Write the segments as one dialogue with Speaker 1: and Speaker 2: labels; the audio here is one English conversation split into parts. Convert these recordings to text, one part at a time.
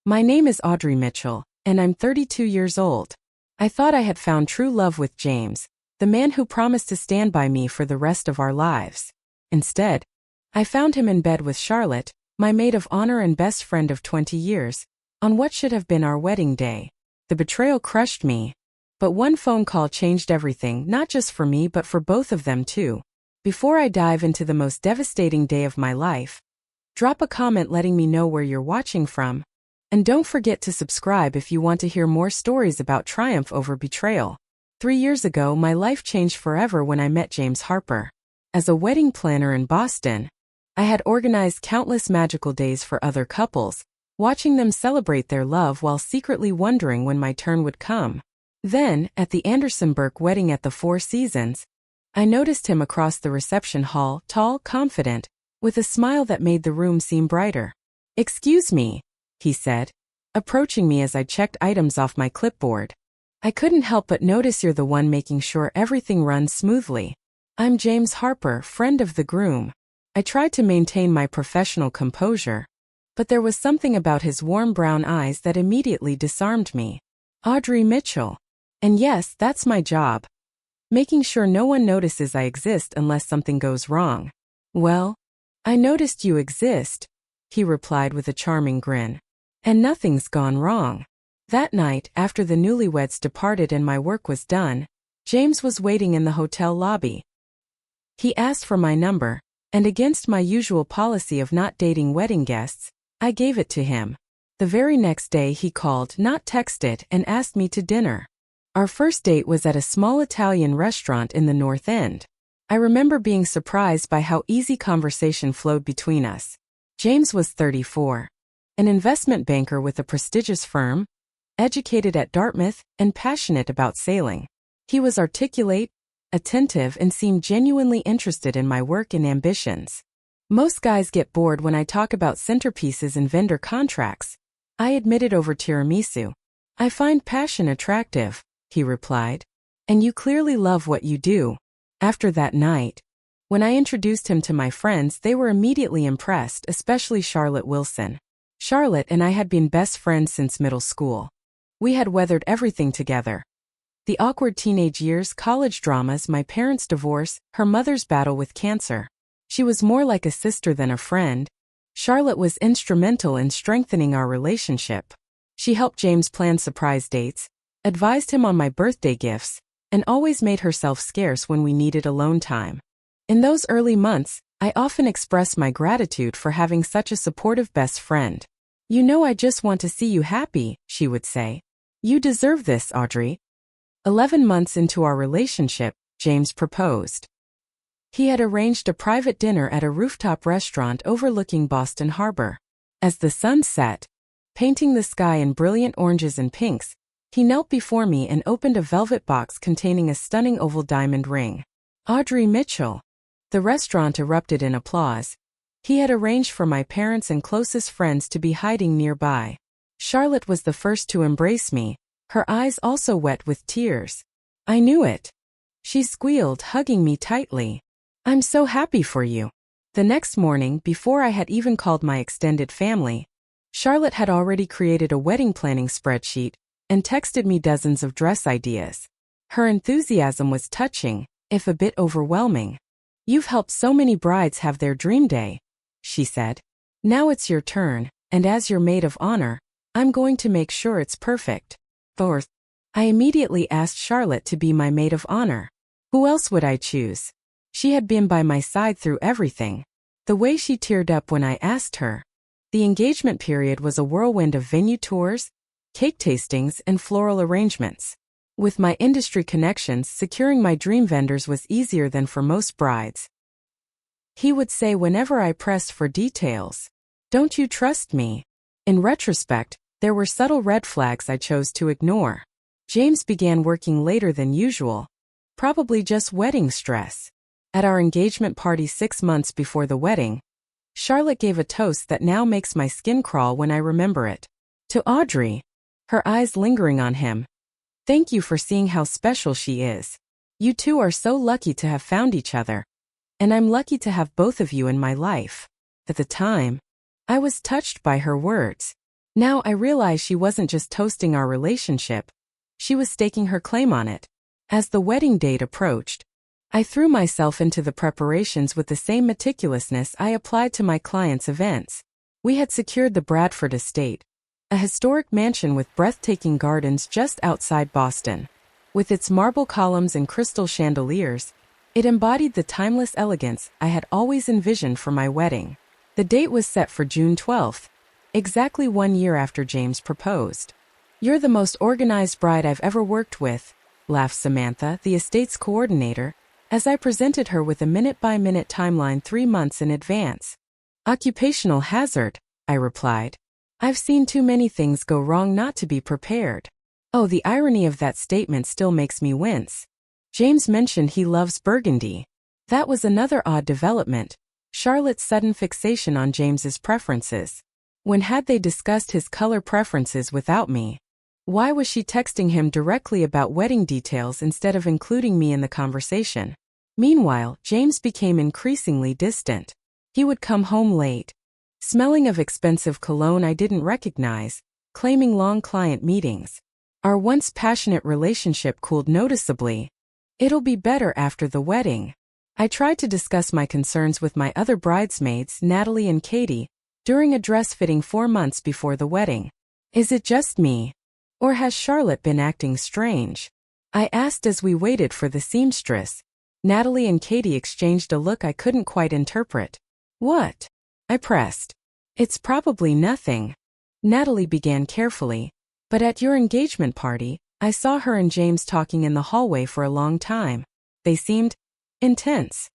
Speaker 1: My name is Audrey Mitchell, and I'm 32 years old. I thought I had found true love with James, the man who promised to stand by me for the rest of our lives. Instead, I found him in bed with Charlotte, my maid of honor and best friend of 20 years, on what should have been our wedding day. The betrayal crushed me. But one phone call changed everything, not just for me but for both of them too. Before I dive into the most devastating day of my life, drop a comment letting me know where you're watching from. And don't forget to subscribe if you want to hear more stories about triumph over betrayal. 3 years ago, my life changed forever when I met James Harper. As a wedding planner in Boston, I had organized countless magical days for other couples, watching them celebrate their love while secretly wondering when my turn would come. Then, at the Anderson Burke wedding at the Four Seasons, I noticed him across the reception hall, tall, confident, with a smile that made the room seem brighter. "Excuse me," he said, approaching me as I checked items off my clipboard. "I couldn't help but notice you're the one making sure everything runs smoothly." "I'm James Harper, friend of the groom." I tried to maintain my professional composure, but there was something about his warm brown eyes that immediately disarmed me. "Audrey Mitchell. And yes, that's my job. Making sure no one notices I exist unless something goes wrong." "Well, I noticed you exist," he replied with a charming grin. "And nothing's gone wrong." That night, after the newlyweds departed and my work was done, James was waiting in the hotel lobby. He asked for my number, and against my usual policy of not dating wedding guests, I gave it to him. The very next day he called, not texted, and asked me to dinner. Our first date was at a small Italian restaurant in the North End. I remember being surprised by how easy conversation flowed between us. James was 34, an investment banker with a prestigious firm, educated at Dartmouth, and passionate about sailing. He was articulate, attentive, and seemed genuinely interested in my work and ambitions. "Most guys get bored when I talk about centerpieces and vendor contracts," I admitted over tiramisu. "I find passion attractive," he replied. "And you clearly love what you do." After that night, when I introduced him to my friends, they were immediately impressed, especially Charlotte Wilson. Charlotte and I had been best friends since middle school. We had weathered everything together. The awkward teenage years, college dramas, my parents' divorce, her mother's battle with cancer. She was more like a sister than a friend. Charlotte was instrumental in strengthening our relationship. She helped James plan surprise dates, advised him on my birthday gifts, and always made herself scarce when we needed alone time. In those early months, I often expressed my gratitude for having such a supportive best friend. "You know, I just want to see you happy," she would say. "You deserve this, Audrey." 11 months into our relationship, James proposed. He had arranged a private dinner at a rooftop restaurant overlooking Boston Harbor. As the sun set, painting the sky in brilliant oranges and pinks, he knelt before me and opened a velvet box containing a stunning oval diamond ring. "Audrey Mitchell." The restaurant erupted in applause. He had arranged for my parents and closest friends to be hiding nearby. Charlotte was the first to embrace me, her eyes also wet with tears. "I knew it," she squealed, hugging me tightly. "I'm so happy for you." The next morning, before I had even called my extended family, Charlotte had already created a wedding planning spreadsheet and texted me dozens of dress ideas. Her enthusiasm was touching, if a bit overwhelming. "You've helped so many brides have their dream day," she said. "Now it's your turn, and as your maid of honor, I'm going to make sure it's perfect." Fourth, I immediately asked Charlotte to be my maid of honor. Who else would I choose? She had been by my side through everything. The way she teared up when I asked her. The engagement period was a whirlwind of venue tours, cake tastings, and floral arrangements. With my industry connections, securing my dream vendors was easier than for most brides. He would say whenever I pressed for details, "Don't you trust me?" In retrospect, there were subtle red flags I chose to ignore. James began working later than usual, probably just wedding stress. At our engagement party 6 months before the wedding, Charlotte gave a toast that now makes my skin crawl when I remember it. "To Audrey," her eyes lingering on him. "Thank you for seeing how special she is. You two are so lucky to have found each other. And I'm lucky to have both of you in my life." At the time, I was touched by her words. Now I realize she wasn't just toasting our relationship, she was staking her claim on it. As the wedding date approached, I threw myself into the preparations with the same meticulousness I applied to my clients' events. We had secured the Bradford estate, a historic mansion with breathtaking gardens just outside Boston. With its marble columns and crystal chandeliers, it embodied the timeless elegance I had always envisioned for my wedding. The date was set for June 12th, exactly 1 year after James proposed. "You're the most organized bride I've ever worked with," laughed Samantha, the estate's coordinator, as I presented her with a minute-by-minute timeline 3 months in advance. "Occupational hazard," I replied. "I've seen too many things go wrong not to be prepared." Oh, the irony of that statement still makes me wince. James mentioned he loves burgundy. That was another odd development, Charlotte's sudden fixation on James's preferences. When had they discussed his color preferences without me? Why was she texting him directly about wedding details instead of including me in the conversation? Meanwhile, James became increasingly distant. He would come home late, smelling of expensive cologne I didn't recognize, claiming long client meetings. Our once passionate relationship cooled noticeably. "It'll be better after the wedding." I tried to discuss my concerns with my other bridesmaids, Natalie and Katie, during a dress fitting 4 months before the wedding. "Is it just me? Or has Charlotte been acting strange?" I asked as we waited for the seamstress. Natalie and Katie exchanged a look I couldn't quite interpret. "What?" I pressed. "It's probably nothing." Natalie began carefully. "But at your engagement party, I saw her and James talking in the hallway for a long time. They seemed intense."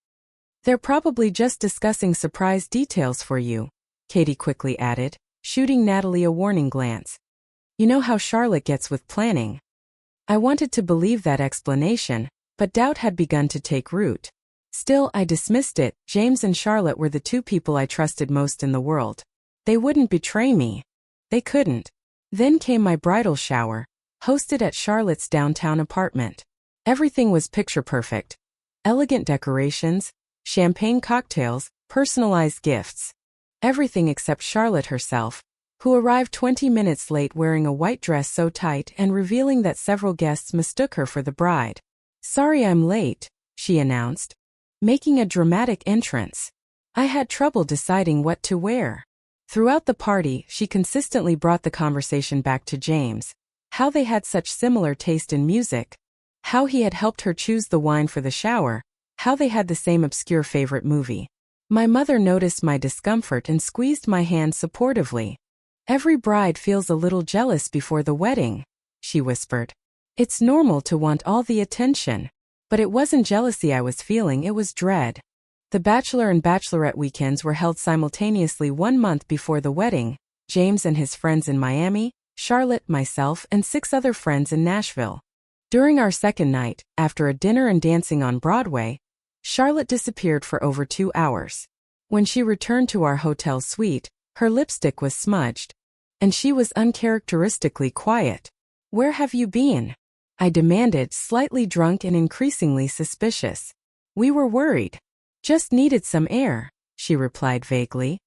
Speaker 1: "They're probably just discussing surprise details for you," Katie quickly added, shooting Natalie a warning glance. "You know how Charlotte gets with planning." I wanted to believe that explanation, but doubt had begun to take root. Still, I dismissed it. James and Charlotte were the 2 people I trusted most in the world. They wouldn't betray me. They couldn't. Then came my bridal shower, hosted at Charlotte's downtown apartment. Everything was picture perfect. Elegant decorations, champagne cocktails, personalized gifts. Everything except Charlotte herself, who arrived 20 minutes late wearing a white dress so tight and revealing that several guests mistook her for the bride. "Sorry I'm late," she announced, making a dramatic entrance. I had trouble deciding what to wear. Throughout the party, she consistently brought the conversation back to James, how they had such similar taste in music, how he had helped her choose the wine for the shower, how they had the same obscure favorite movie. My mother noticed my discomfort and squeezed my hand supportively. "Every bride feels a little jealous before the wedding," she whispered. "It's normal to want all the attention." But it wasn't jealousy I was feeling, it was dread. The bachelor and bachelorette weekends were held simultaneously 1 month before the wedding. James and his friends in Miami, Charlotte, myself, and 6 other friends in Nashville. During our second night, after a dinner and dancing on Broadway, Charlotte disappeared for over 2 hours. When she returned to our hotel suite, her lipstick was smudged, and she was uncharacteristically quiet. "Where have you been?" I demanded, slightly drunk and increasingly suspicious. "We were worried. Just needed some air," she replied vaguely.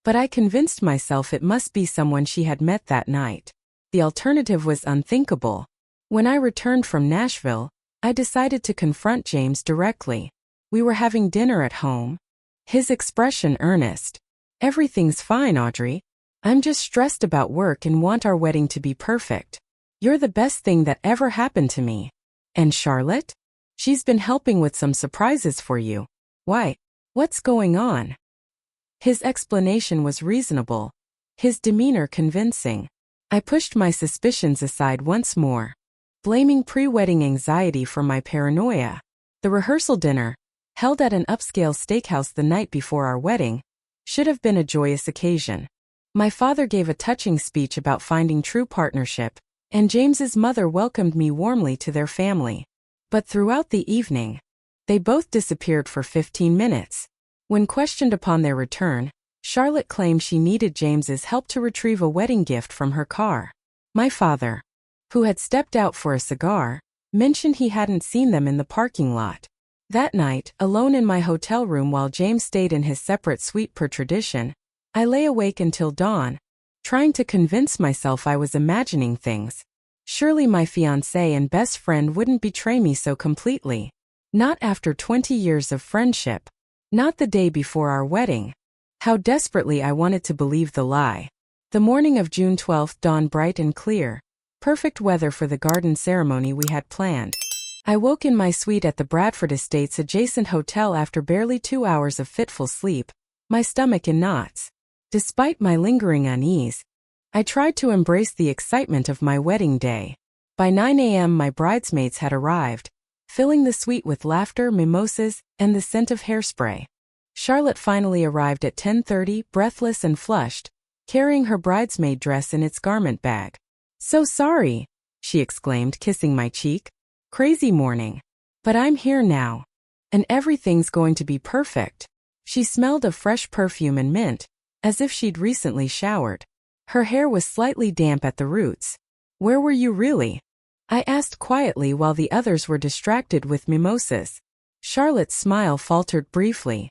Speaker 1: But I convinced myself it must be someone she had met that night. The alternative was unthinkable. When I returned from Nashville, I decided to confront James directly. We were having dinner at home. His expression earnest. "Everything's fine, Audrey. I'm just stressed about work and want our wedding to be perfect. You're the best thing that ever happened to me." "And Charlotte? She's been helping with some surprises for you. Why? What's going on?" His explanation was reasonable, his demeanor convincing. I pushed my suspicions aside once more, blaming pre-wedding anxiety for my paranoia. The rehearsal dinner, held at an upscale steakhouse the night before our wedding, should have been a joyous occasion. My father gave a touching speech about finding true partnership, and James's mother welcomed me warmly to their family. But throughout the evening, they both disappeared for 15 minutes. When questioned upon their return, Charlotte claimed she needed James's help to retrieve a wedding gift from her car. My father, who had stepped out for a cigar, mentioned he hadn't seen them in the parking lot. That night, alone in my hotel room while James stayed in his separate suite per tradition, I lay awake until dawn, trying to convince myself I was imagining things. Surely my fiancé and best friend wouldn't betray me so completely. Not after 20 years of friendship. Not the day before our wedding. How desperately I wanted to believe the lie. The morning of June 12th dawned bright and clear. Perfect weather for the garden ceremony we had planned. I woke in my suite at the Bradford Estates adjacent hotel after barely 2 hours of fitful sleep, my stomach in knots. Despite my lingering unease, I tried to embrace the excitement of my wedding day. By 9 a.m. my bridesmaids had arrived, filling the suite with laughter, mimosas, and the scent of hairspray. Charlotte finally arrived at 10:30, breathless and flushed, carrying her bridesmaid dress in its garment bag. "So sorry," she exclaimed, kissing my cheek. "Crazy morning. But I'm here now. And everything's going to be perfect." She smelled of fresh perfume and mint, as if she'd recently showered. Her hair was slightly damp at the roots. "Where were you really?" I asked quietly while the others were distracted with mimosas. Charlotte's smile faltered briefly.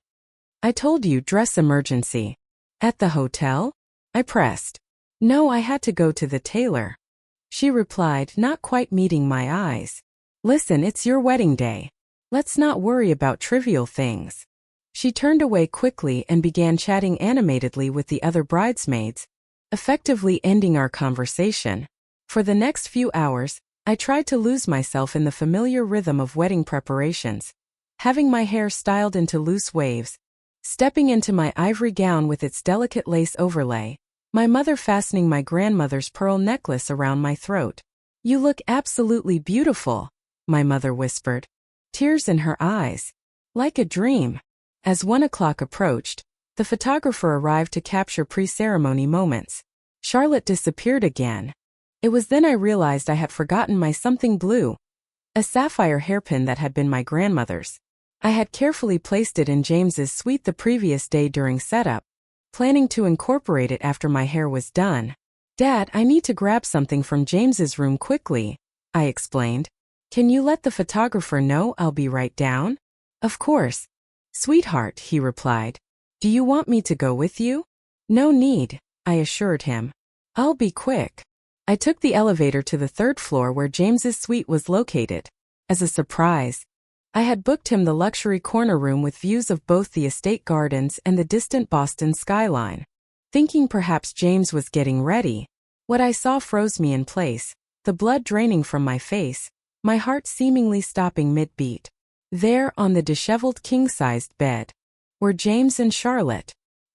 Speaker 1: "I told you, dress emergency." "At the hotel?" I pressed. "No, I had to go to the tailor," she replied, not quite meeting my eyes. "Listen, it's your wedding day. Let's not worry about trivial things." She turned away quickly and began chatting animatedly with the other bridesmaids, effectively ending our conversation. For the next few hours, I tried to lose myself in the familiar rhythm of wedding preparations, having my hair styled into loose waves, stepping into my ivory gown with its delicate lace overlay, my mother fastening my grandmother's pearl necklace around my throat. "You look absolutely beautiful," my mother whispered, tears in her eyes. "Like a dream." As 1 o'clock approached, the photographer arrived to capture pre-ceremony moments. Charlotte disappeared again. It was then I realized I had forgotten my something blue, a sapphire hairpin that had been my grandmother's. I had carefully placed it in James's suite the previous day during setup, planning to incorporate it after my hair was done. "Dad, I need to grab something from James's room quickly," I explained. "Can you let the photographer know I'll be right down?" "Of course, sweetheart," he replied. "Do you want me to go with you?" "No need," I assured him. "I'll be quick." I took the elevator to the 3rd floor where James's suite was located. As a surprise, I had booked him the luxury corner room with views of both the estate gardens and the distant Boston skyline. Thinking perhaps James was getting ready, what I saw froze me in place, the blood draining from my face, my heart seemingly stopping mid-beat. There, on the disheveled king-sized bed, were James and Charlotte.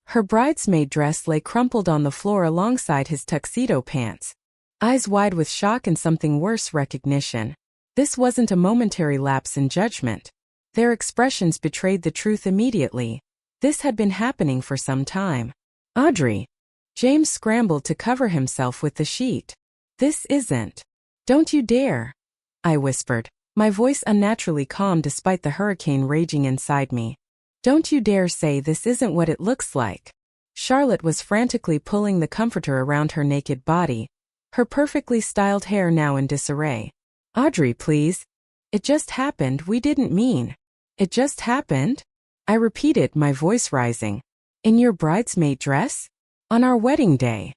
Speaker 1: Her bridesmaid dress lay crumpled on the floor alongside his tuxedo pants. Eyes wide with shock and something worse, recognition. This wasn't a momentary lapse in judgment. Their expressions betrayed the truth immediately. This had been happening for some time. "Audrey." James scrambled to cover himself with the sheet. "This isn't." "Don't you dare," I whispered, my voice unnaturally calm despite the hurricane raging inside me. "Don't you dare say this isn't what it looks like." Charlotte was frantically pulling the comforter around her naked body, her perfectly styled hair now in disarray. "Audrey, please. It just happened, we didn't mean." "It just happened?" I repeated, my voice rising. "In your bridesmaid dress? On our wedding day?"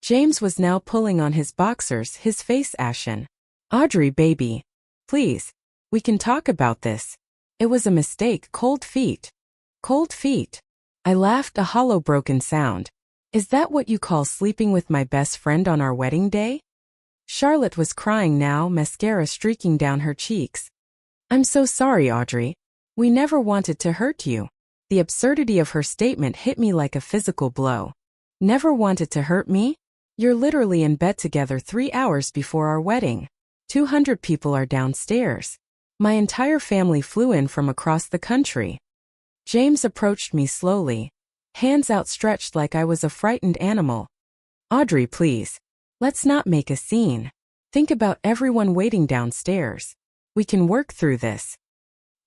Speaker 1: James was now pulling on his boxers, his face ashen. "Audrey, baby. Please. We can talk about this. It was a mistake, cold feet." "Cold feet?" I laughed, a hollow broken sound. "Is that what you call sleeping with my best friend on our wedding day?" Charlotte was crying now, mascara streaking down her cheeks. "I'm so sorry, Audrey. We never wanted to hurt you." The absurdity of her statement hit me like a physical blow. "Never wanted to hurt me? You're literally in bed together 3 hours before our wedding. 200 people are downstairs. My entire family flew in from across the country." James approached me slowly, hands outstretched like I was a frightened animal. "Audrey, please. Let's not make a scene. Think about everyone waiting downstairs. We can work through this."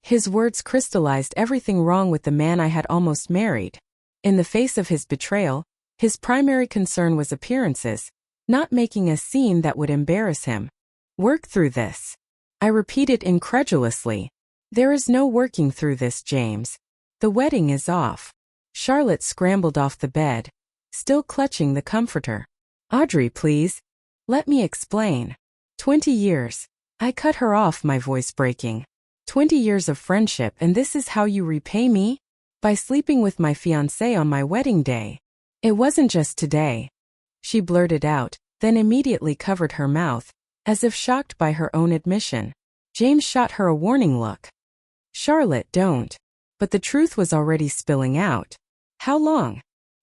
Speaker 1: His words crystallized everything wrong with the man I had almost married. In the face of his betrayal, his primary concern was appearances, not making a scene that would embarrass him. "Work through this?" I repeated incredulously. "There is no working through this, James. The wedding is off." Charlotte scrambled off the bed, still clutching the comforter. Audrey, please. Let me explain. 20 years. I cut her off, my voice breaking. 20 years of friendship, and this is how you repay me? By sleeping with my fiancé on my wedding day. It wasn't just today. She blurted out, then immediately covered her mouth, as if shocked by her own admission. James shot her a warning look. Charlotte, don't. But the truth was already spilling out. How long?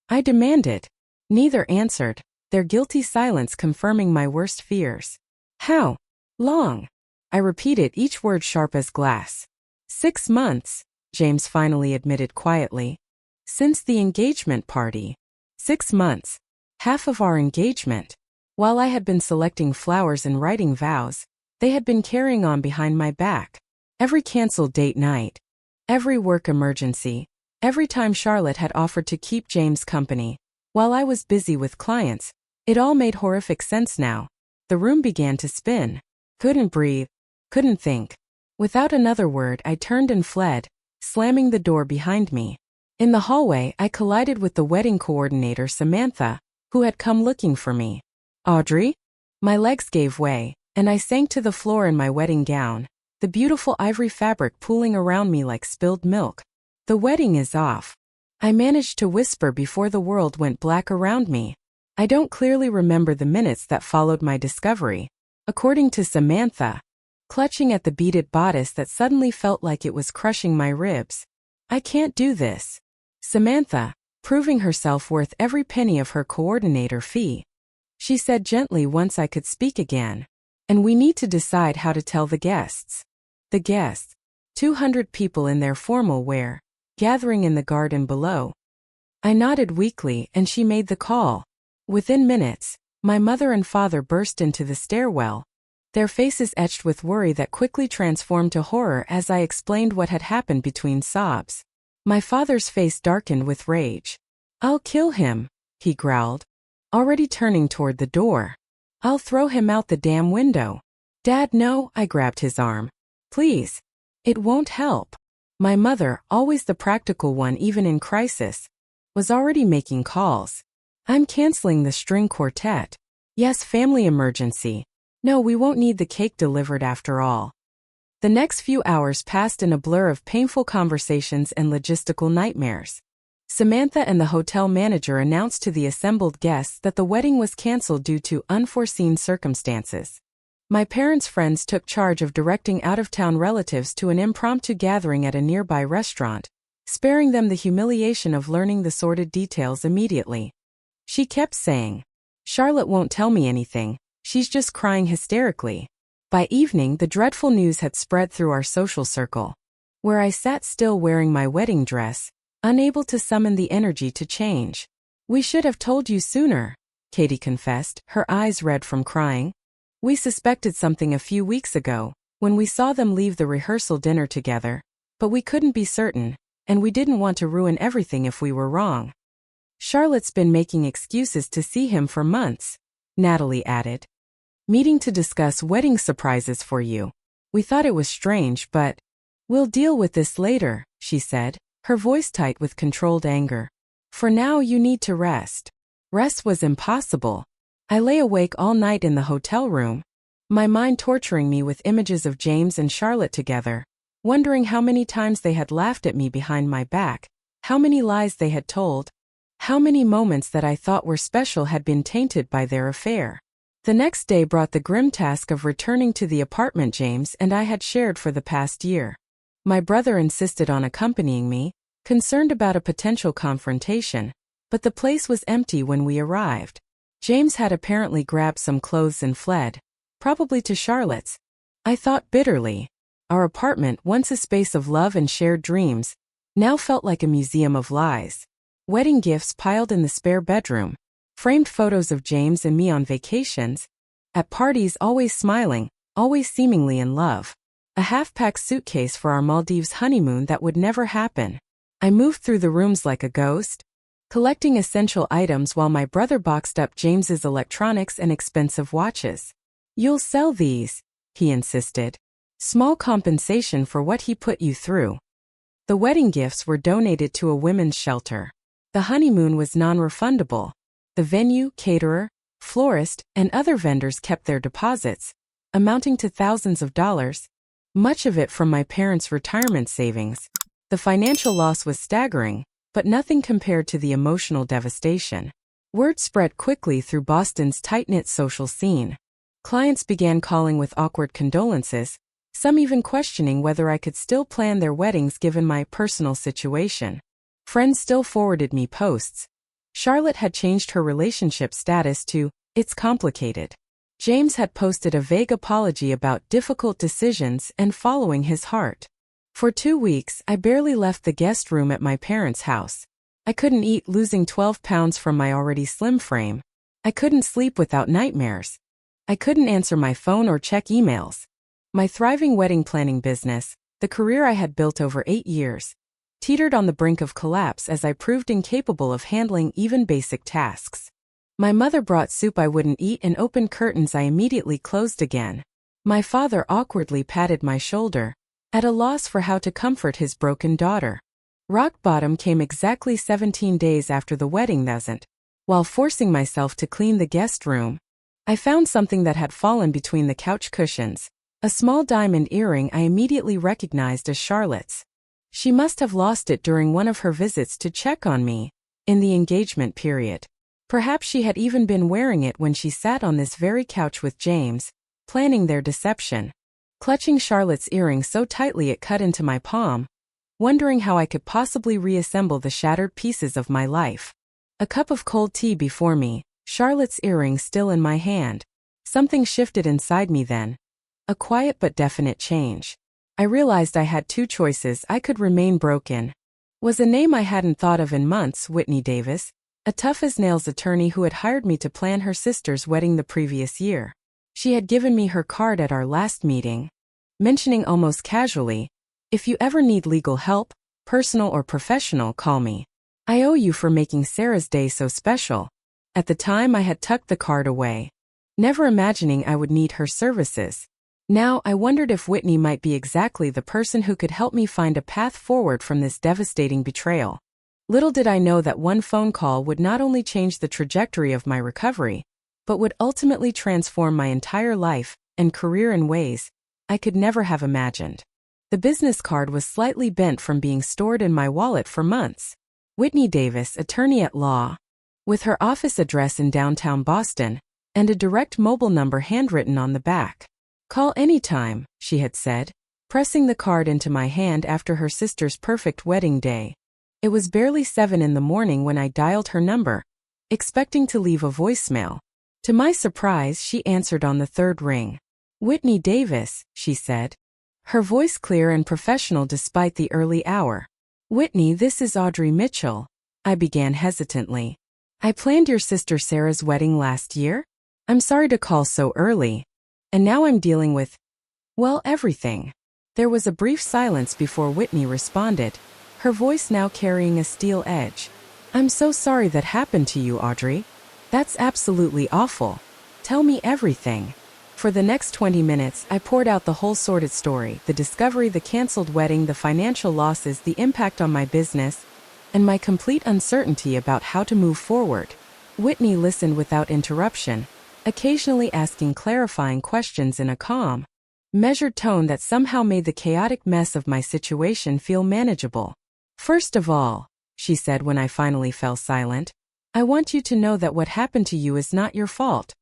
Speaker 1: I demanded. Neither answered, their guilty silence confirming my worst fears. How long? I repeated, each word sharp as glass. 6 months, James finally admitted quietly. Since the engagement party. 6 months. Half of our engagement. While I had been selecting flowers and writing vows, they had been carrying on behind my back. Every canceled date night. Every work emergency. Every time Charlotte had offered to keep James company. While I was busy with clients. It all made horrific sense now. The room began to spin. Couldn't breathe. Couldn't think. Without another word, I turned and fled, slamming the door behind me. In the hallway, I collided with the wedding coordinator, Samantha, who had come looking for me. Audrey? My legs gave way, and I sank to the floor in my wedding gown, the beautiful ivory fabric pooling around me like spilled milk. The wedding is off. I managed to whisper before the world went black around me. I don't clearly remember the minutes that followed my discovery. According to Samantha, clutching at the beaded bodice that suddenly felt like it was crushing my ribs. I can't do this. Samantha, proving herself worth every penny of her coordinator fee. She said gently once I could speak again. And we need to decide how to tell the guests. The guests. 200 people in their formal wear, gathering in the garden below. I nodded weakly and she made the call. Within minutes, my mother and father burst into the stairwell, their faces etched with worry that quickly transformed to horror as I explained what had happened between sobs. My father's face darkened with rage. I'll kill him, he growled, already turning toward the door. I'll throw him out the damn window. Dad, no, I grabbed his arm. Please. It won't help. My mother, always the practical one even in crisis, was already making calls. I'm canceling the string quartet. Yes, family emergency. No, we won't need the cake delivered after all. The next few hours passed in a blur of painful conversations and logistical nightmares. Samantha and the hotel manager announced to the assembled guests that the wedding was canceled due to unforeseen circumstances. My parents' friends took charge of directing out-of-town relatives to an impromptu gathering at a nearby restaurant, sparing them the humiliation of learning the sordid details immediately. She kept saying, Charlotte won't tell me anything, she's just crying hysterically. By evening, the dreadful news had spread through our social circle, where I sat still wearing my wedding dress, unable to summon the energy to change. We should have told you sooner, Katie confessed, her eyes red from crying. We suspected something a few weeks ago, when we saw them leave the rehearsal dinner together, but we couldn't be certain, and we didn't want to ruin everything if we were wrong. Charlotte's been making excuses to see him for months, Natalie added. Meeting to discuss wedding surprises for you. We thought it was strange, but we'll deal with this later, she said, her voice tight with controlled anger. For now you need to rest. Rest was impossible. I lay awake all night in the hotel room, my mind torturing me with images of James and Charlotte together, wondering how many times they had laughed at me behind my back, how many lies they had told, how many moments that I thought were special had been tainted by their affair. The next day brought the grim task of returning to the apartment James and I had shared for the past year. My brother insisted on accompanying me, concerned about a potential confrontation, but the place was empty when we arrived. James had apparently grabbed some clothes and fled, probably to Charlotte's. I thought bitterly. Our apartment, once a space of love and shared dreams, now felt like a museum of lies. Wedding gifts piled in the spare bedroom, framed photos of James and me on vacations, at parties always smiling, always seemingly in love. A half-packed suitcase for our Maldives honeymoon that would never happen. I moved through the rooms like a ghost, collecting essential items while my brother boxed up James's electronics and expensive watches. You'll sell these, he insisted. Small compensation for what he put you through. The wedding gifts were donated to a women's shelter. The honeymoon was non-refundable. The venue, caterer, florist, and other vendors kept their deposits, amounting to thousands of dollars, much of it from my parents' retirement savings. The financial loss was staggering, but nothing compared to the emotional devastation. Word spread quickly through Boston's tight-knit social scene. Clients began calling with awkward condolences, some even questioning whether I could still plan their weddings given my personal situation. Friends still forwarded me posts. Charlotte had changed her relationship status to, "It's complicated." James had posted a vague apology about difficult decisions and following his heart. For 2 weeks, I barely left the guest room at my parents' house. I couldn't eat, losing 12 pounds from my already slim frame. I couldn't sleep without nightmares. I couldn't answer my phone or check emails. My thriving wedding planning business, the career I had built over 8 years, teetered on the brink of collapse as I proved incapable of handling even basic tasks. My mother brought soup I wouldn't eat and opened curtains I immediately closed again. My father awkwardly patted my shoulder, at a loss for how to comfort his broken daughter. Rock bottom came exactly 17 days after the wedding. While forcing myself to clean the guest room, I found something that had fallen between the couch cushions, a small diamond earring I immediately recognized as Charlotte's. She must have lost it during one of her visits to check on me, in the engagement period. Perhaps she had even been wearing it when she sat on this very couch with James, planning their deception. Clutching Charlotte's earring so tightly it cut into my palm, wondering how I could possibly reassemble the shattered pieces of my life. A cup of cold tea before me, Charlotte's earring still in my hand. Something shifted inside me then. A quiet but definite change. I realized I had 2 choices. I could remain broken. Was a name I hadn't thought of in months, Whitney Davis, a tough-as-nails attorney who had hired me to plan her sister's wedding the previous year. She had given me her card at our last meeting, mentioning almost casually, "If you ever need legal help, personal or professional, call me. I owe you for making Sarah's day so special." At the time I had tucked the card away, never imagining I would need her services. Now I wondered if Whitney might be exactly the person who could help me find a path forward from this devastating betrayal. Little did I know that one phone call would not only change the trajectory of my recovery, but would ultimately transform my entire life and career in ways I could never have imagined. The business card was slightly bent from being stored in my wallet for months. Whitney Davis, attorney at law, with her office address in downtown Boston, and a direct mobile number handwritten on the back. "Call anytime," she had said, pressing the card into my hand after her sister's perfect wedding day. It was barely 7 in the morning when I dialed her number, expecting to leave a voicemail. To my surprise, she answered on the 3rd ring. "Whitney Davis," she said, her voice clear and professional despite the early hour. "Whitney, this is Audrey Mitchell," I began hesitantly. "I planned your sister Sarah's wedding last year. I'm sorry to call so early. And now I'm dealing with, well, everything." There was a brief silence before Whitney responded, her voice now carrying a steel edge. "I'm so sorry that happened to you, Audrey. That's absolutely awful. Tell me everything." For the next 20 minutes, I poured out the whole sordid story, the discovery, the canceled wedding, the financial losses, the impact on my business, and my complete uncertainty about how to move forward. Whitney listened without interruption, occasionally asking clarifying questions in a calm, measured tone that somehow made the chaotic mess of my situation feel manageable. "First of all," she said when I finally fell silent, "I want you to know that what happened to you is not your fault.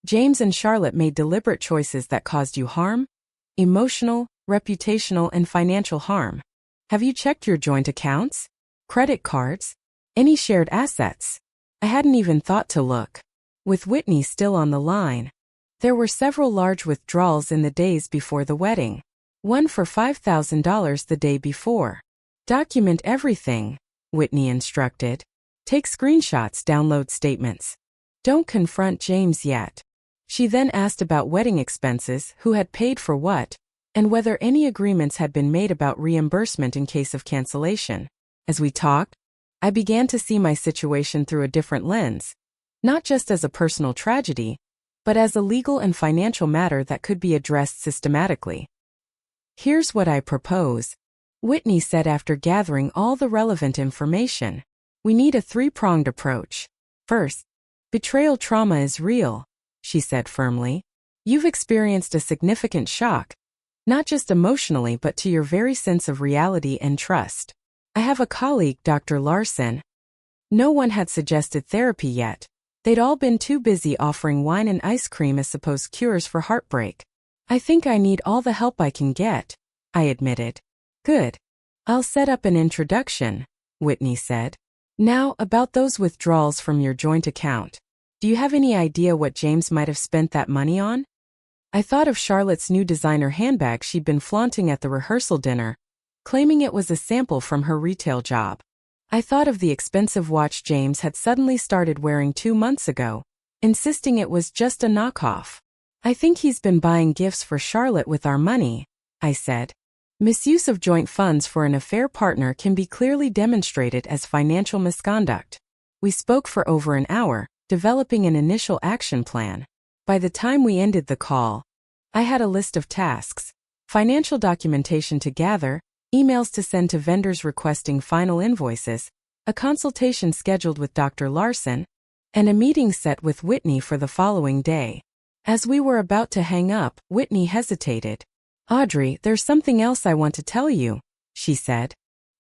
Speaker 1: James and Charlotte made deliberate choices that caused you harm, emotional, reputational, and financial harm. Have you checked your joint accounts? Credit cards? Any shared assets?" I hadn't even thought to look. With Whitney still on the line, there were several large withdrawals in the days before the wedding. One for $5,000 the day before. "Document everything," Whitney instructed. "Take screenshots, download statements. Don't confront James yet." She then asked about wedding expenses, who had paid for what, and whether any agreements had been made about reimbursement in case of cancellation. As we talked, I began to see my situation through a different lens, not just as a personal tragedy, but as a legal and financial matter that could be addressed systematically. "Here's what I propose," Whitney said after gathering all the relevant information. "We need a 3-pronged approach. First, Betrayal trauma is real, she said firmly. You've experienced a significant shock, not just emotionally but to your very sense of reality and trust. I have a colleague, Dr. Larson. No one had suggested therapy yet. They'd all been too busy offering wine and ice cream as supposed cures for heartbreak. I think I need all the help I can get, I admitted. Good. I'll set up an introduction, Whitney said. Now, about those withdrawals from your joint account. Do you have any idea what James might have spent that money on? I thought of Charlotte's new designer handbag she'd been flaunting at the rehearsal dinner, claiming it was a sample from her retail job. I thought of the expensive watch James had suddenly started wearing 2 months ago, insisting it was just a knockoff. I think he's been buying gifts for Charlotte with our money, I said. Misuse of joint funds for an affair partner can be clearly demonstrated as financial misconduct. We spoke for over an hour, developing an initial action plan. By the time we ended the call, I had a list of tasks: financial documentation to gather, emails to send to vendors requesting final invoices, a consultation scheduled with Dr. Larson, and a meeting set with Whitney for the following day. As we were about to hang up, Whitney hesitated. Audrey, there's something else I want to tell you, she said,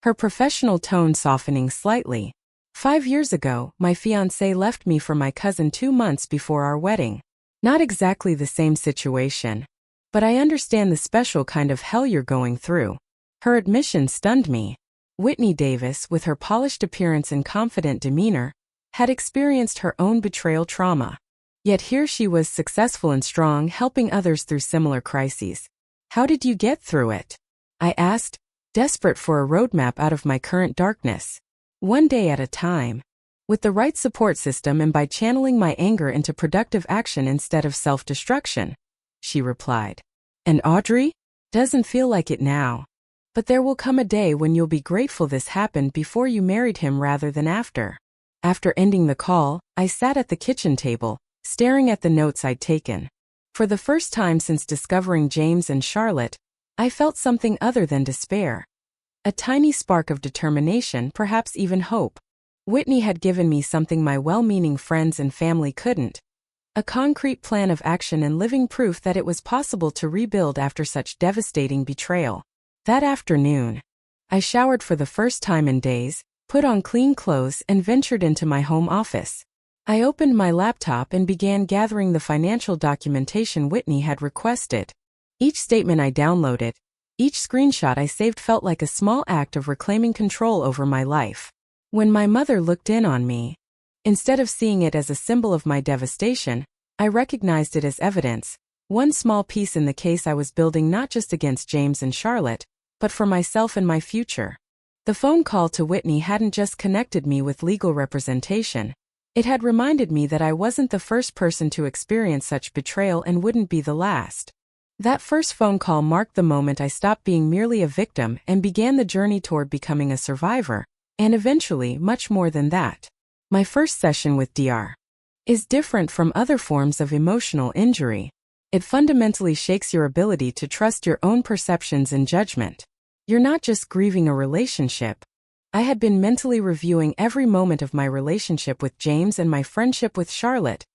Speaker 1: her professional tone softening slightly. 5 years ago, my fiancé left me for my cousin 2 months before our wedding. Not exactly the same situation, but I understand the special kind of hell you're going through. Her admission stunned me. Whitney Davis, with her polished appearance and confident demeanor, had experienced her own betrayal trauma. Yet here she was, successful and strong, helping others through similar crises. How did you get through it? I asked, desperate for a roadmap out of my current darkness. One day at a time. With the right support system and by channeling my anger into productive action instead of self-destruction, she replied. And Audrey? Doesn't feel like it now. But there will come a day when you'll be grateful this happened before you married him rather than after. After ending the call, I sat at the kitchen table, staring at the notes I'd taken. For the first time since discovering James and Charlotte, I felt something other than despair. A tiny spark of determination, perhaps even hope. Whitney had given me something my well-meaning friends and family couldn't. A concrete plan of action and living proof that it was possible to rebuild after such devastating betrayal. That afternoon, I showered for the first time in days, put on clean clothes and ventured into my home office. I opened my laptop and began gathering the financial documentation Whitney had requested. Each statement I downloaded, each screenshot I saved felt like a small act of reclaiming control over my life. When my mother looked in on me, instead of seeing it as a symbol of my devastation, I recognized it as evidence, one small piece in the case I was building not just against James and Charlotte, but for myself and my future. The phone call to Whitney hadn't just connected me with legal representation. It had reminded me that I wasn't the first person to experience such betrayal and wouldn't be the last. That first phone call marked the moment I stopped being merely a victim and began the journey toward becoming a survivor, and eventually much more than that. My first session with Dr. is different from other forms of emotional injury. It fundamentally shakes your ability to trust your own perceptions and judgment. You're not just grieving a relationship. I had been mentally reviewing every moment of my relationship with James and my friendship with Charlotte,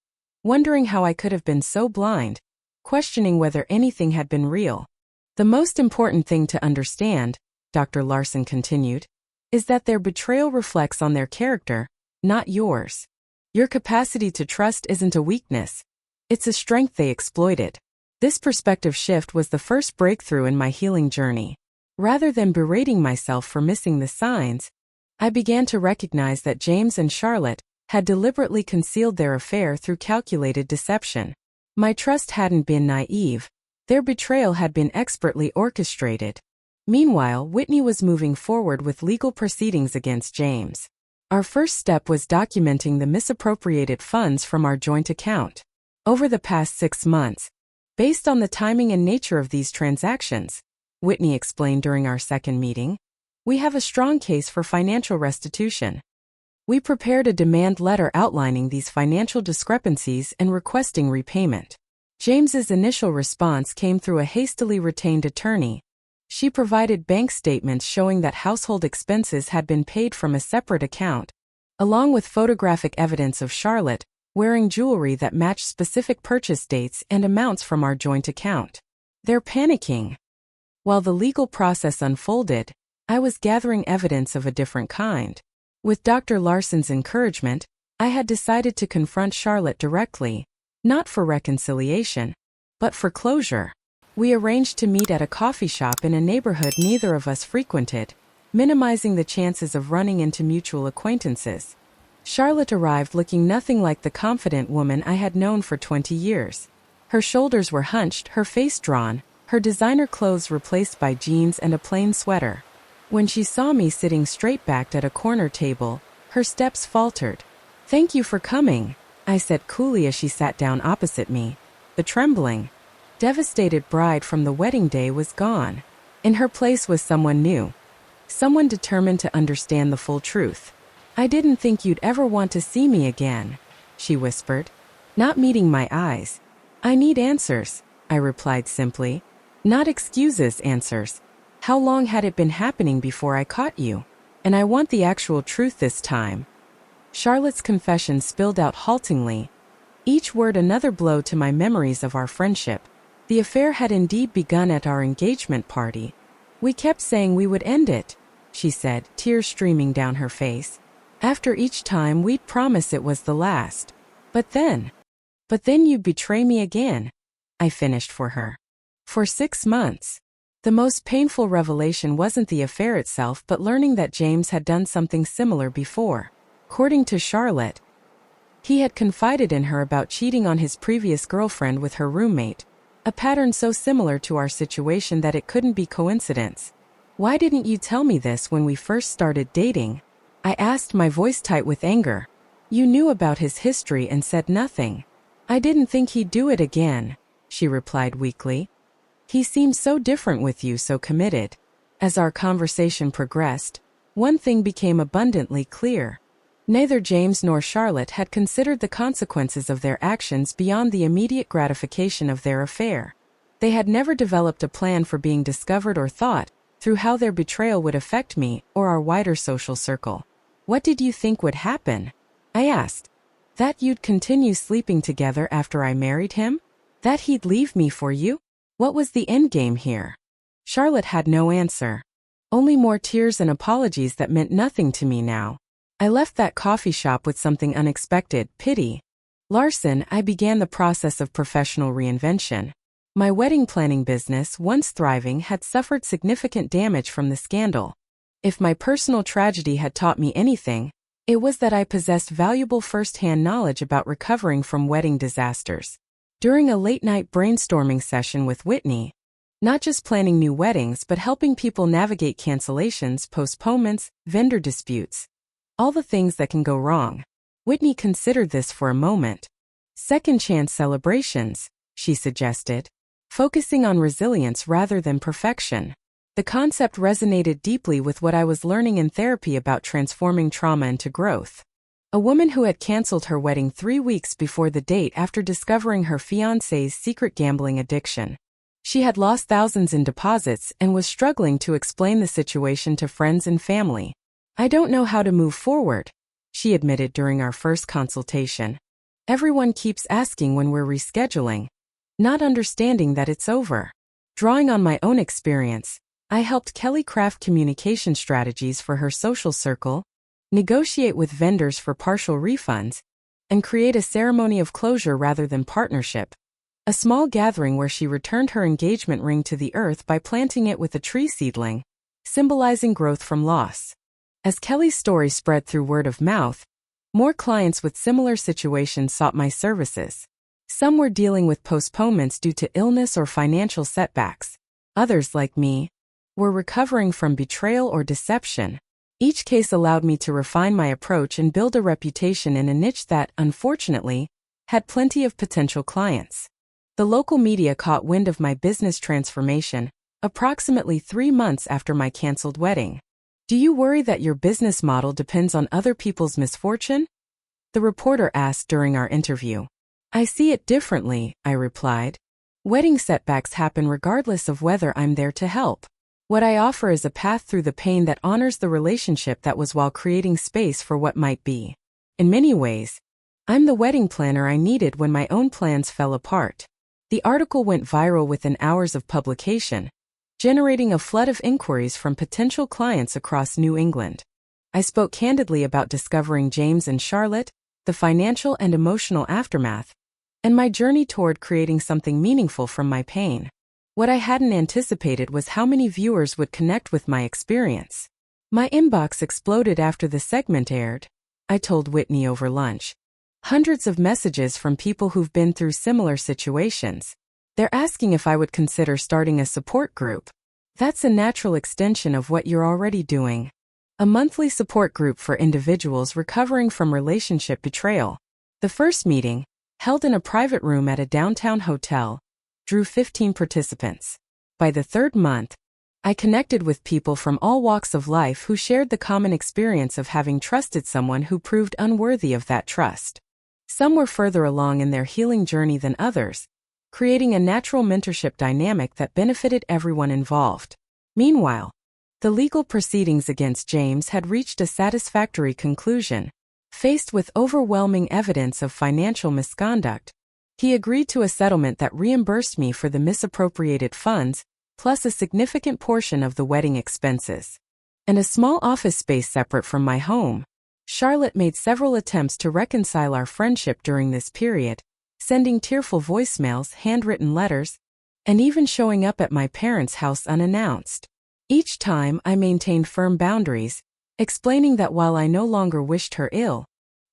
Speaker 1: wondering how I could have been so blind, questioning whether anything had been real. The most important thing to understand, Dr. Larson continued, is that their betrayal reflects on their character, not yours. Your capacity to trust isn't a weakness. It's a strength they exploited. This perspective shift was the first breakthrough in my healing journey. Rather than berating myself for missing the signs, I began to recognize that James and Charlotte had deliberately concealed their affair through calculated deception. My trust hadn't been naive. Their betrayal had been expertly orchestrated. Meanwhile, Whitney was moving forward with legal proceedings against James. Our first step was documenting the misappropriated funds from our joint account. Over the past 6 months, based on the timing and nature of these transactions, Whitney explained during our second meeting, we have a strong case for financial restitution. We prepared a demand letter outlining these financial discrepancies and requesting repayment. James's initial response came through a hastily retained attorney. She provided bank statements showing that household expenses had been paid from a separate account, along with photographic evidence of Charlotte, wearing jewelry that matched specific purchase dates and amounts from our joint account. They're panicking. While the legal process unfolded, I was gathering evidence of a different kind. With Dr. Larson's encouragement, I had decided to confront Charlotte directly, not for reconciliation, but for closure. We arranged to meet at a coffee shop in a neighborhood neither of us frequented, minimizing the chances of running into mutual acquaintances. Charlotte arrived looking nothing like the confident woman I had known for 20 years. Her shoulders were hunched, her face drawn, her designer clothes replaced by jeans and a plain sweater. When she saw me sitting straight-backed at a corner table, her steps faltered. "Thank you for coming," I said coolly as she sat down opposite me. The trembling, devastated bride from the wedding day was gone. In her place was someone new. Someone determined to understand the full truth. "I didn't think you'd ever want to see me again," she whispered, not meeting my eyes. "I need answers," I replied simply. "Not excuses, answers. How long had it been happening before I caught you? And I want the actual truth this time." Charlotte's confession spilled out haltingly, each word another blow to my memories of our friendship. The affair had indeed begun at our engagement party. "We kept saying we would end it," she said, tears streaming down her face. "After each time we'd promise it was the last. But then you'd betray me again," I finished for her. "For 6 months. The most painful revelation wasn't the affair itself but learning that James had done something similar before. According to Charlotte, he had confided in her about cheating on his previous girlfriend with her roommate, a pattern so similar to our situation that it couldn't be coincidence. "Why didn't you tell me this when we first started dating?" I asked, my voice tight with anger. "You knew about his history and said nothing." "I didn't think he'd do it again," she replied weakly. "He seemed so different with you, so committed." As our conversation progressed, one thing became abundantly clear. Neither James nor Charlotte had considered the consequences of their actions beyond the immediate gratification of their affair. They had never developed a plan for being discovered or thought through how their betrayal would affect me or our wider social circle. "What did you think would happen?" I asked. "That you'd continue sleeping together after I married him? That he'd leave me for you? What was the endgame here?" Charlotte had no answer. Only more tears and apologies that meant nothing to me now. I left that coffee shop with something unexpected: pity. Larson, I began the process of professional reinvention. My wedding planning business, once thriving, had suffered significant damage from the scandal. If my personal tragedy had taught me anything, it was that I possessed valuable first-hand knowledge about recovering from wedding disasters. During a late-night brainstorming session with Whitney, not just planning new weddings but helping people navigate cancellations, postponements, vendor disputes, all the things that can go wrong, Whitney considered this for a moment. "Second chance celebrations," she suggested, focusing on resilience rather than perfection. The concept resonated deeply with what I was learning in therapy about transforming trauma into growth. A woman who had canceled her wedding 3 weeks before the date after discovering her fiancé's secret gambling addiction. She had lost thousands in deposits and was struggling to explain the situation to friends and family. "I don't know how to move forward," she admitted during our first consultation. "Everyone keeps asking when we're rescheduling, not understanding that it's over." Drawing on my own experience, I helped Kelly craft communication strategies for her social circle, negotiate with vendors for partial refunds, and create a ceremony of closure rather than partnership. A small gathering where she returned her engagement ring to the earth by planting it with a tree seedling, symbolizing growth from loss. As Kelly's story spread through word of mouth, more clients with similar situations sought my services. Some were dealing with postponements due to illness or financial setbacks. Others, like me, were recovering from betrayal or deception. Each case allowed me to refine my approach and build a reputation in a niche that, unfortunately, had plenty of potential clients. The local media caught wind of my business transformation approximately 3 months after my canceled wedding. "Do you worry that your business model depends on other people's misfortune?" the reporter asked during our interview. "I see it differently," I replied. "Wedding setbacks happen regardless of whether I'm there to help. What I offer is a path through the pain that honors the relationship that was while creating space for what might be." In many ways, I'm the wedding planner I needed when my own plans fell apart. The article went viral within hours of publication, generating a flood of inquiries from potential clients across New England. I spoke candidly about discovering James and Charlotte, the financial and emotional aftermath, and my journey toward creating something meaningful from my pain. What I hadn't anticipated was how many viewers would connect with my experience. My inbox exploded after the segment aired, I told Whitney over lunch. Hundreds of messages from people who've been through similar situations. They're asking if I would consider starting a support group. That's a natural extension of what you're already doing. A monthly support group for individuals recovering from relationship betrayal. The first meeting, held in a private room at a downtown hotel, drew 15 participants. By the third month, I connected with people from all walks of life who shared the common experience of having trusted someone who proved unworthy of that trust. Some were further along in their healing journey than others, creating a natural mentorship dynamic that benefited everyone involved. Meanwhile, the legal proceedings against James had reached a satisfactory conclusion. Faced with overwhelming evidence of financial misconduct, he agreed to a settlement that reimbursed me for the misappropriated funds, plus a significant portion of the wedding expenses. And a small office space separate from my home. Charlotte made several attempts to reconcile our friendship during this period, sending tearful voicemails, handwritten letters, and even showing up at my parents' house unannounced. Each time I maintained firm boundaries, explaining that while I no longer wished her ill,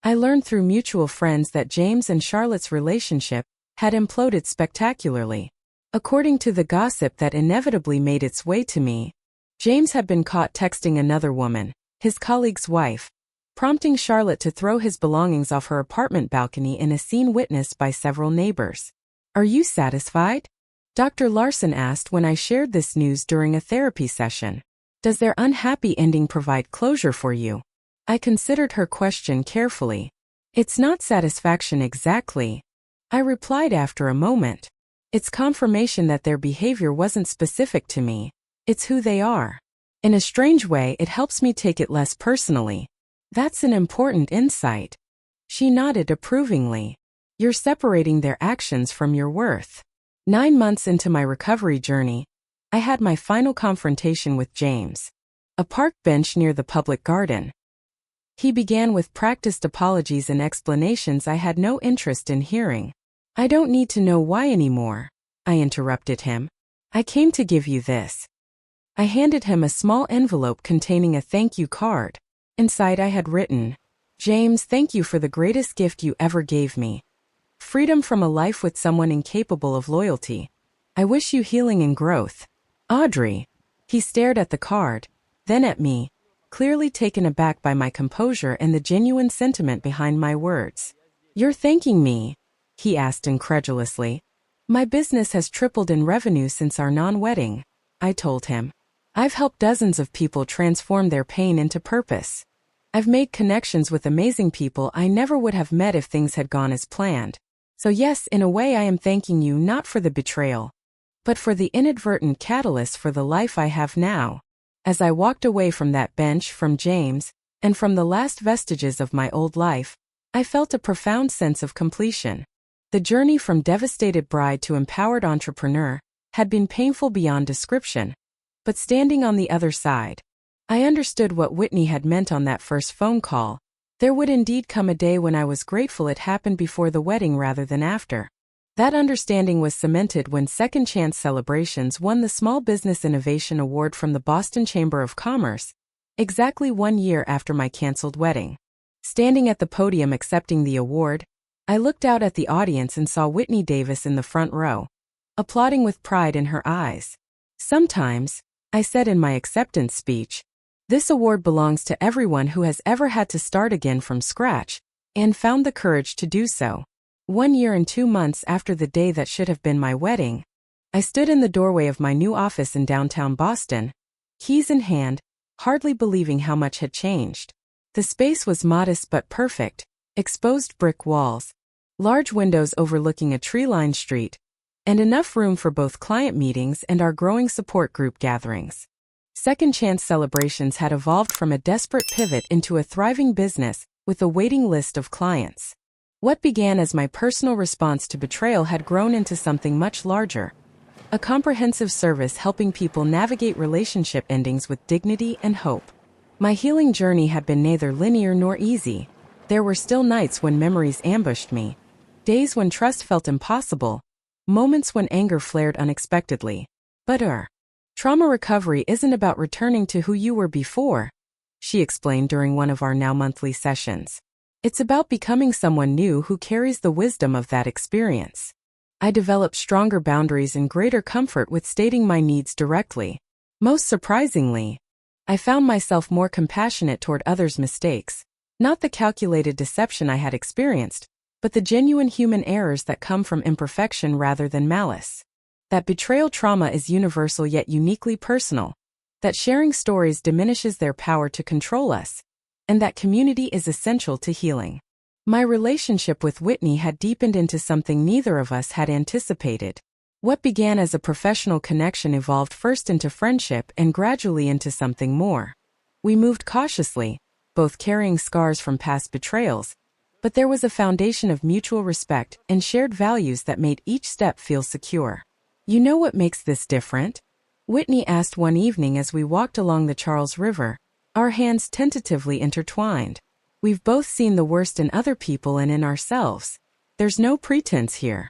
Speaker 1: I learned through mutual friends that James and Charlotte's relationship had imploded spectacularly. According to the gossip that inevitably made its way to me, James had been caught texting another woman, his colleague's wife, prompting Charlotte to throw his belongings off her apartment balcony in a scene witnessed by several neighbors. "Are you satisfied?" Dr. Larson asked when I shared this news during a therapy session. "Does their unhappy ending provide closure for you?" I considered her question carefully. "It's not satisfaction exactly," I replied after a moment. "It's confirmation that their behavior wasn't specific to me. It's who they are. In a strange way, it helps me take it less personally." "That's an important insight." She nodded approvingly. "You're separating their actions from your worth." 9 months into my recovery journey, I had my final confrontation with James. A park bench near the public garden. He began with practiced apologies and explanations I had no interest in hearing. "I don't need to know why anymore," I interrupted him. "I came to give you this." I handed him a small envelope containing a thank you card. Inside I had written, "James, thank you for the greatest gift you ever gave me. Freedom from a life with someone incapable of loyalty. I wish you healing and growth. Audrey." He stared at the card, then at me, clearly taken aback by my composure and the genuine sentiment behind my words. "You're thanking me?" he asked incredulously. "My business has tripled in revenue since our non-wedding," I told him. "I've helped dozens of people transform their pain into purpose. I've made connections with amazing people I never would have met if things had gone as planned. So yes, in a way I am thanking you not for the betrayal, but for the inadvertent catalyst for the life I have now." As I walked away from that bench, from James, and from the last vestiges of my old life, I felt a profound sense of completion. The journey from devastated bride to empowered entrepreneur had been painful beyond description, but standing on the other side, I understood what Whitney had meant on that first phone call. There would indeed come a day when I was grateful it happened before the wedding rather than after. That understanding was cemented when Second Chance Celebrations won the Small Business Innovation Award from the Boston Chamber of Commerce, exactly 1 year after my canceled wedding. Standing at the podium accepting the award, I looked out at the audience and saw Whitney Davis in the front row, applauding with pride in her eyes. "Sometimes," I said in my acceptance speech, "this award belongs to everyone who has ever had to start again from scratch, and found the courage to do so." 1 year and 2 months after the day that should have been my wedding, I stood in the doorway of my new office in downtown Boston, keys in hand, hardly believing how much had changed. The space was modest but perfect, exposed brick walls, large windows overlooking a tree-lined street, and enough room for both client meetings and our growing support group gatherings. Second Chance Celebrations had evolved from a desperate pivot into a thriving business with a waiting list of clients. What began as my personal response to betrayal had grown into something much larger. A comprehensive service helping people navigate relationship endings with dignity and hope. My healing journey had been neither linear nor easy. There were still nights when memories ambushed me. Days when trust felt impossible. Moments when anger flared unexpectedly. But trauma recovery isn't about returning to who you were before, she explained during one of our now monthly sessions. It's about becoming someone new who carries the wisdom of that experience. I developed stronger boundaries and greater comfort with stating my needs directly. Most surprisingly, I found myself more compassionate toward others' mistakes, not the calculated deception I had experienced, but the genuine human errors that come from imperfection rather than malice. That betrayal trauma is universal yet uniquely personal, that sharing stories diminishes their power to control us, and that community is essential to healing. My relationship with Whitney had deepened into something neither of us had anticipated. What began as a professional connection evolved first into friendship and gradually into something more. We moved cautiously, both carrying scars from past betrayals, but there was a foundation of mutual respect and shared values that made each step feel secure. You know what makes this different? Whitney asked one evening as we walked along the Charles River, our hands tentatively intertwined. We've both seen the worst in other people and in ourselves. There's no pretense here.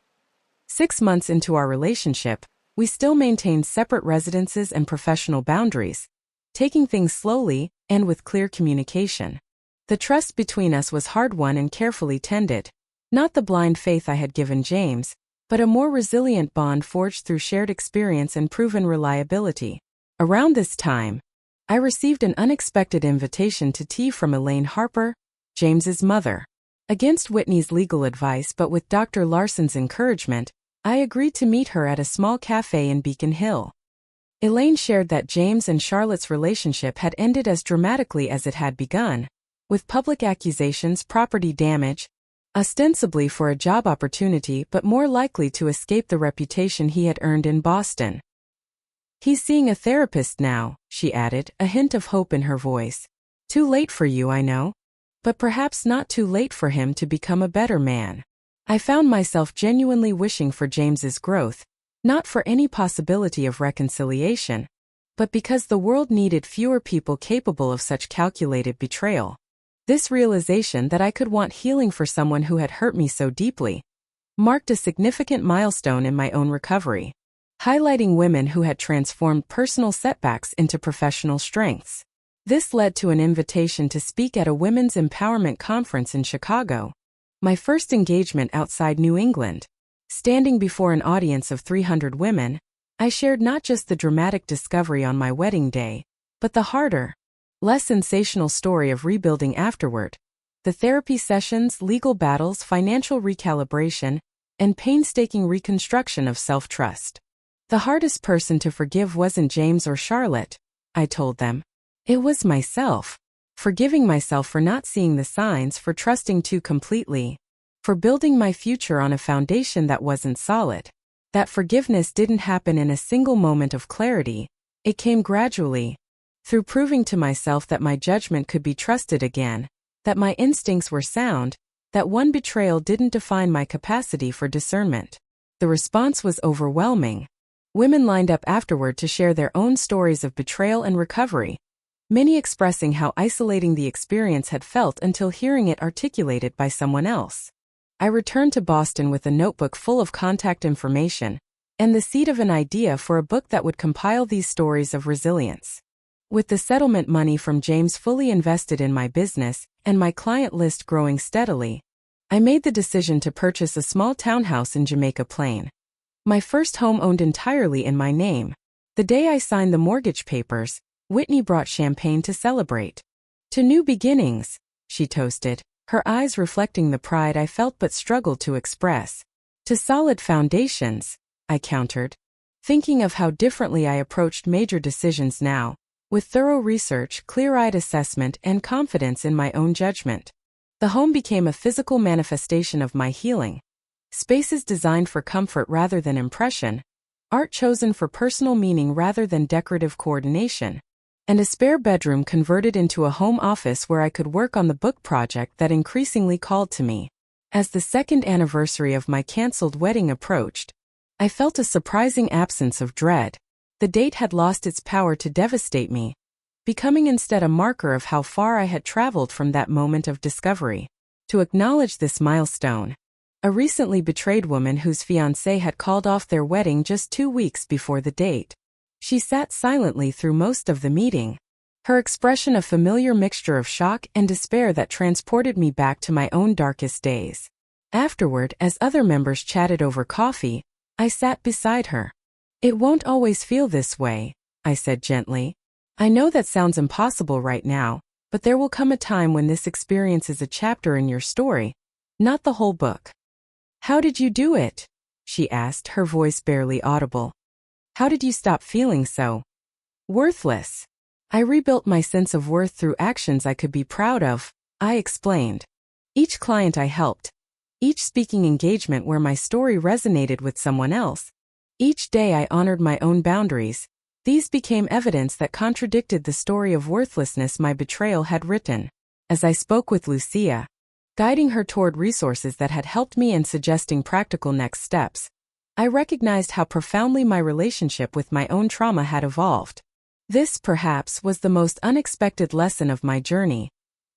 Speaker 1: 6 months into our relationship, we still maintained separate residences and professional boundaries, taking things slowly and with clear communication. The trust between us was hard-won and carefully tended. Not the blind faith I had given James, but a more resilient bond forged through shared experience and proven reliability. Around this time, I received an unexpected invitation to tea from Elaine Harper, James's mother. Against Whitney's legal advice but with Dr. Larson's encouragement, I agreed to meet her at a small cafe in Beacon Hill. Elaine shared that James and Charlotte's relationship had ended as dramatically as it had begun, with public accusations, property damage, ostensibly for a job opportunity but more likely to escape the reputation he had earned in Boston. He's seeing a therapist now, she added, a hint of hope in her voice. Too late for you, I know. But perhaps not too late for him to become a better man. I found myself genuinely wishing for James's growth, not for any possibility of reconciliation, but because the world needed fewer people capable of such calculated betrayal. This realization that I could want healing for someone who had hurt me so deeply marked a significant milestone in my own recovery, highlighting women who had transformed personal setbacks into professional strengths. This led to an invitation to speak at a women's empowerment conference in Chicago, my first engagement outside New England. Standing before an audience of 300 women, I shared not just the dramatic discovery on my wedding day, but the harder, less sensational story of rebuilding afterward. The therapy sessions, legal battles, financial recalibration, and painstaking reconstruction of self-trust. The hardest person to forgive wasn't James or Charlotte, I told them. It was myself. Forgiving myself for not seeing the signs, for trusting too completely, for building my future on a foundation that wasn't solid. That forgiveness didn't happen in a single moment of clarity. It came gradually, through proving to myself that my judgment could be trusted again, that my instincts were sound, that one betrayal didn't define my capacity for discernment. The response was overwhelming. Women lined up afterward to share their own stories of betrayal and recovery, many expressing how isolating the experience had felt until hearing it articulated by someone else. I returned to Boston with a notebook full of contact information and the seed of an idea for a book that would compile these stories of resilience. With the settlement money from James fully invested in my business and my client list growing steadily, I made the decision to purchase a small townhouse in Jamaica Plain. My first home owned entirely in my name. The day I signed the mortgage papers, Whitney brought champagne to celebrate. To new beginnings, she toasted, her eyes reflecting the pride I felt but struggled to express. To solid foundations, I countered, thinking of how differently I approached major decisions now, with thorough research, clear-eyed assessment, and confidence in my own judgment. The home became a physical manifestation of my healing. Spaces designed for comfort rather than impression, art chosen for personal meaning rather than decorative coordination, and a spare bedroom converted into a home office where I could work on the book project that increasingly called to me. As the second anniversary of my cancelled wedding approached, I felt a surprising absence of dread. The date had lost its power to devastate me, becoming instead a marker of how far I had traveled from that moment of discovery. To acknowledge this milestone, a recently betrayed woman whose fiancé had called off their wedding just 2 weeks before the date. She sat silently through most of the meeting, her expression a familiar mixture of shock and despair that transported me back to my own darkest days. Afterward, as other members chatted over coffee, I sat beside her. "It won't always feel this way," I said gently. "I know that sounds impossible right now, but there will come a time when this experience is a chapter in your story, not the whole book." "How did you do it?" she asked, her voice barely audible. "How did you stop feeling so worthless?" "I rebuilt my sense of worth through actions I could be proud of," I explained. "Each client I helped, each speaking engagement where my story resonated with someone else, each day I honored my own boundaries. These became evidence that contradicted the story of worthlessness my betrayal had written." As I spoke with Lucia, guiding her toward resources that had helped me and suggesting practical next steps, I recognized how profoundly my relationship with my own trauma had evolved. This, perhaps, was the most unexpected lesson of my journey,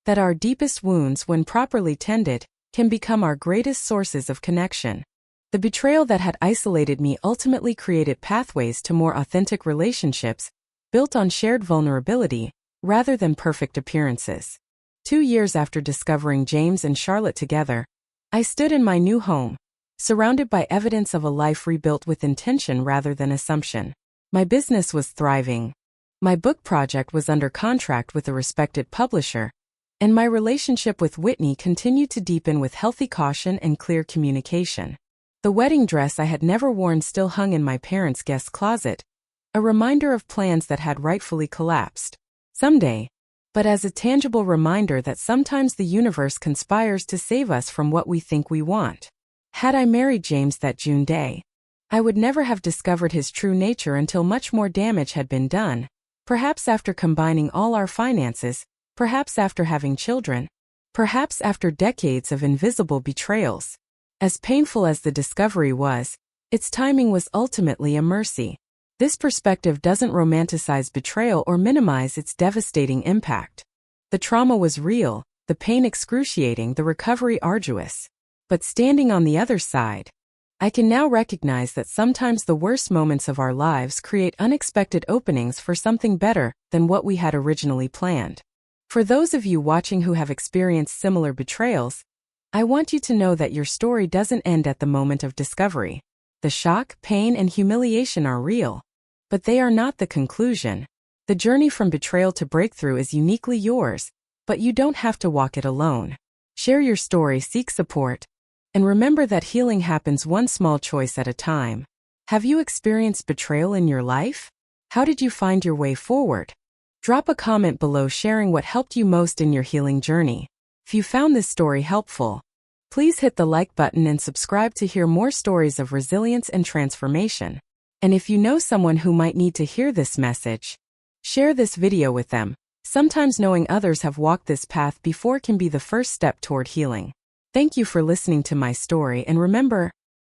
Speaker 1: that our deepest wounds, when properly tended, can become our greatest sources of connection. The betrayal that had isolated me ultimately created pathways to more authentic relationships, built on shared vulnerability, rather than perfect appearances. 2 years after discovering James and Charlotte together, I stood in my new home, surrounded by evidence of a life rebuilt with intention rather than assumption. My business was thriving. My book project was under contract with a respected publisher, and my relationship with Whitney continued to deepen with healthy caution and clear communication. The wedding dress I had never worn still hung in my parents' guest closet, a reminder of plans that had rightfully collapsed. Someday, but as a tangible reminder that sometimes the universe conspires to save us from what we think we want. Had I married James that June day, I would never have discovered his true nature until much more damage had been done. Perhaps after combining all our finances, perhaps after having children, perhaps after decades of invisible betrayals. As painful as the discovery was, its timing was ultimately a mercy. This perspective doesn't romanticize betrayal or minimize its devastating impact. The trauma was real, the pain excruciating, the recovery arduous. But standing on the other side, I can now recognize that sometimes the worst moments of our lives create unexpected openings for something better than what we had originally planned. For those of you watching who have experienced similar betrayals, I want you to know that your story doesn't end at the moment of discovery. The shock, pain, and humiliation are real, but they are not the conclusion. The journey from betrayal to breakthrough is uniquely yours, but you don't have to walk it alone. Share your story, seek support, and remember that healing happens one small choice at a time. Have you experienced betrayal in your life? How did you find your way forward? Drop a comment below sharing what helped you most in your healing journey. If you found this story helpful, please hit the like button and subscribe to hear more stories of resilience and transformation. And if you know someone who might need to hear this message, share this video with them. Sometimes knowing others have walked this path before can be the first step toward healing. Thank you for listening to my story, and remember,